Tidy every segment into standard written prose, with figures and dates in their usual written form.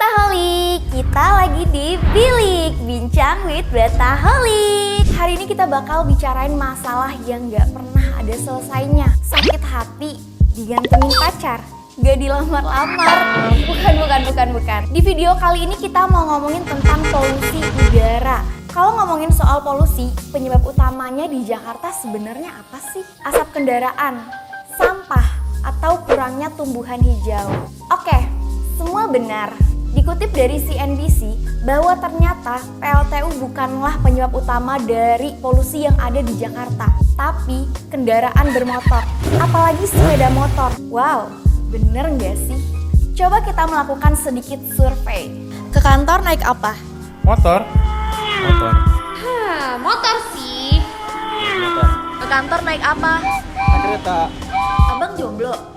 Betaholic, kita lagi di Bilik, Bincang with Betaholic. Hari ini kita bakal bicarain masalah yang gak pernah ada selesainya. Sakit hati, digantungin pacar, gak dilamar-lamar. Bukan. Di video kali ini kita mau ngomongin tentang polusi udara. Kalau ngomongin soal polusi, penyebab utamanya di Jakarta sebenarnya apa sih? Asap kendaraan, sampah, atau kurangnya tumbuhan hijau. Oke, semua benar. Dikutip dari CNBC bahwa ternyata PLTU bukanlah penyebab utama dari polusi yang ada di Jakarta, tapi kendaraan bermotor, apalagi sepeda motor. Wow, bener nggak sih? Coba kita melakukan sedikit survei. Ke kantor naik apa? Motor. Motor sih. Motor. Ke kantor naik apa? Naik kereta. Abang jomblo?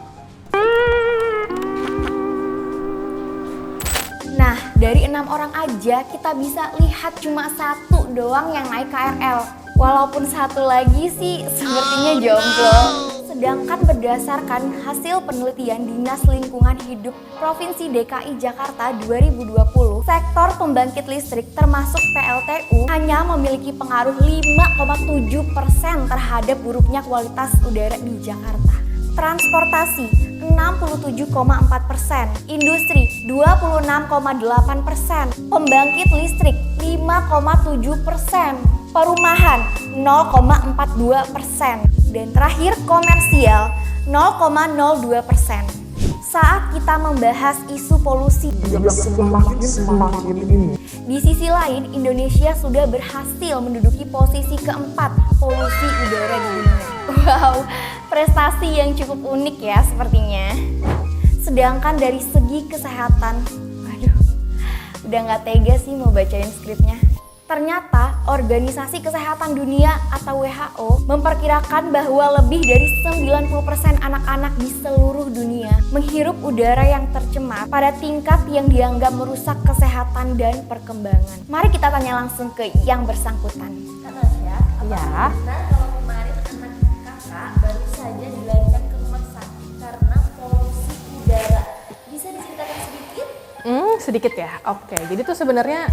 Nah, dari 6 orang aja kita bisa lihat cuma satu doang yang naik KRL. Walaupun satu lagi sih sepertinya jomblo. Sedangkan berdasarkan hasil penelitian Dinas Lingkungan Hidup Provinsi DKI Jakarta 2020, sektor pembangkit listrik termasuk PLTU hanya memiliki pengaruh 5,7% terhadap buruknya kualitas udara di Jakarta. Transportasi 67,4%, industri 26,8%, pembangkit listrik 5,7%, perumahan 0,42%, dan terakhir komersial 0,02%. Saat kita membahas isu polusi, semakin ini. di sisi lain Indonesia sudah berhasil menduduki posisi keempat polusi udara di dunia. Wow, prestasi yang cukup unik ya sepertinya. Sedangkan dari segi kesehatan, waduh, udah gak tega sih mau bacain skripnya. Ternyata Organisasi Kesehatan Dunia atau WHO memperkirakan bahwa lebih dari 90% anak-anak di seluruh dunia menghirup udara yang tercemar pada tingkat yang dianggap merusak kesehatan dan perkembangan. Mari kita tanya langsung ke yang bersangkutan. Natasha, Ya. kalau kemarin anak kakak baru saja dilarikan ke rumah sakit karena polusi udara. Bisa diceritakan sedikit? Sedikit ya. Oke. Jadi tuh sebenarnya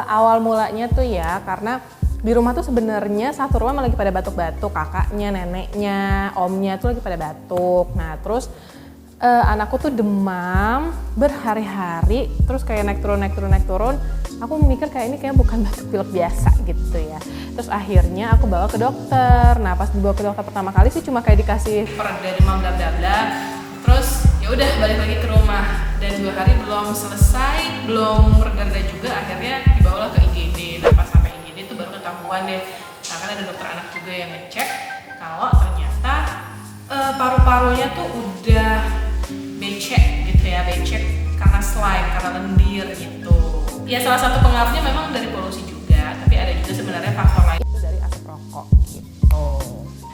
awal mulanya tuh ya karena di rumah tuh sebenarnya satu rumah lagi pada batuk-batuk, kakaknya, neneknya, omnya tuh lagi pada batuk. Nah, terus anakku tuh demam berhari-hari, terus kayak naik turun. Aku mikir kayak ini kayak bukan batuk pilek biasa gitu ya. Terus akhirnya aku bawa ke dokter. Nah, pas dibawa ke dokter pertama kali sih cuma kayak dikasih pereda demam bla bla bla. Terus ya udah balik lagi ke rumah. Dan 2 hari belum selesai, belum mereda juga, akhirnya dibawalah ke IGD. Nah, pas sampai IGD itu baru ketahuan deh. Nah, kan ada dokter anak juga yang ngecek kalau ternyata paru-parunya tuh udah becek gitu ya, becek karena slime, karena lendir gitu. Ya salah satu pengaruhnya memang dari polusi juga, tapi ada juga sebenarnya faktor lain itu dari asap rokok gitu.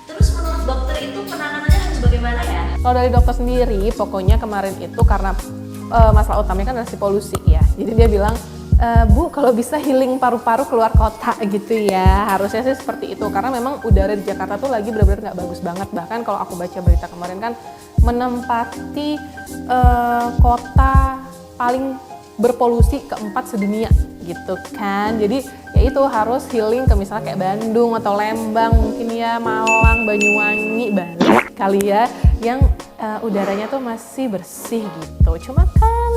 Terus menurut dokter itu penanganannya harus bagaimana ya? Kalau dari dokter sendiri, pokoknya kemarin itu karena masalah utamanya kan adalah si polusi ya. Jadi dia bilang, Bu kalau bisa healing paru-paru keluar kota gitu ya. Harusnya sih seperti itu karena memang udara di Jakarta tuh lagi benar-benar nggak bagus banget. Bahkan kalau aku baca berita kemarin kan menempati kota paling berpolusi keempat sedunia gitu kan. Jadi ya itu harus healing ke misalnya kayak Bandung atau Lembang mungkin ya, Malang, Banyuwangi, Bali kali ya, yang udaranya tuh masih bersih gitu. Cuma kan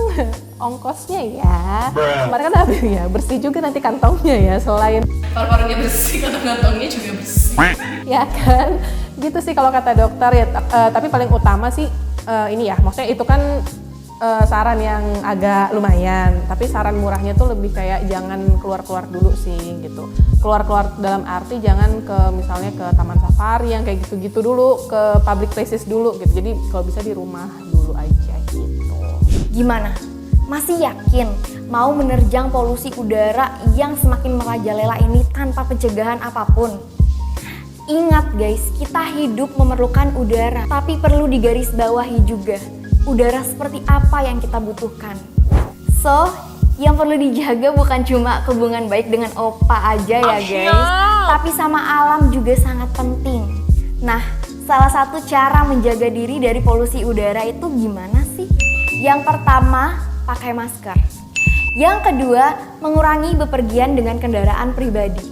ongkosnya ya, kemarin kan habis ya, bersih juga nanti kantongnya ya, selain paru-parunya bersih, kantong-kantongnya juga bersih. ya kan, gitu sih kalau kata dokter ya. Tapi paling utama sih ini ya, maksudnya itu kan saran yang agak lumayan, tapi saran murahnya tuh lebih kayak jangan keluar-keluar dulu sih gitu. Keluar-keluar dalam arti jangan ke misalnya ke taman safari yang kayak gitu-gitu dulu, ke public places dulu gitu. Jadi kalau bisa di rumah dulu aja gitu. Gimana? Masih yakin mau menerjang polusi udara yang semakin merajalela ini tanpa pencegahan apapun? Ingat guys, kita hidup memerlukan udara, tapi perlu digarisbawahi juga. Udara seperti apa yang kita butuhkan. So, yang perlu dijaga bukan cuma hubungan baik dengan opa aja ya guys, tapi sama alam juga sangat penting. Nah, salah satu cara menjaga diri dari polusi udara itu gimana sih? Yang pertama, pakai masker. Yang kedua, mengurangi bepergian dengan kendaraan pribadi.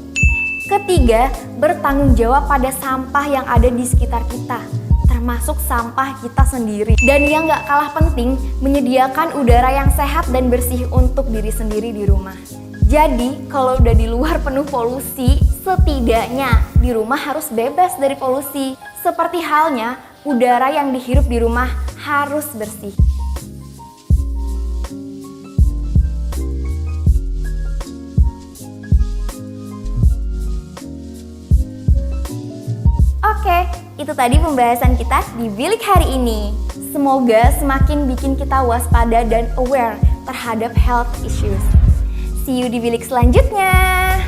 Ketiga, bertanggung jawab pada sampah yang ada di sekitar kita, termasuk sampah kita sendiri. Dan yang gak kalah penting, menyediakan udara yang sehat dan bersih untuk diri sendiri di rumah. Jadi, kalau udah di luar penuh polusi, setidaknya di rumah harus bebas dari polusi. Seperti halnya, udara yang dihirup di rumah harus bersih. Oke, itu tadi pembahasan kita di Bilik hari ini. Semoga semakin bikin kita waspada dan aware terhadap health issues. See you di Bilik selanjutnya.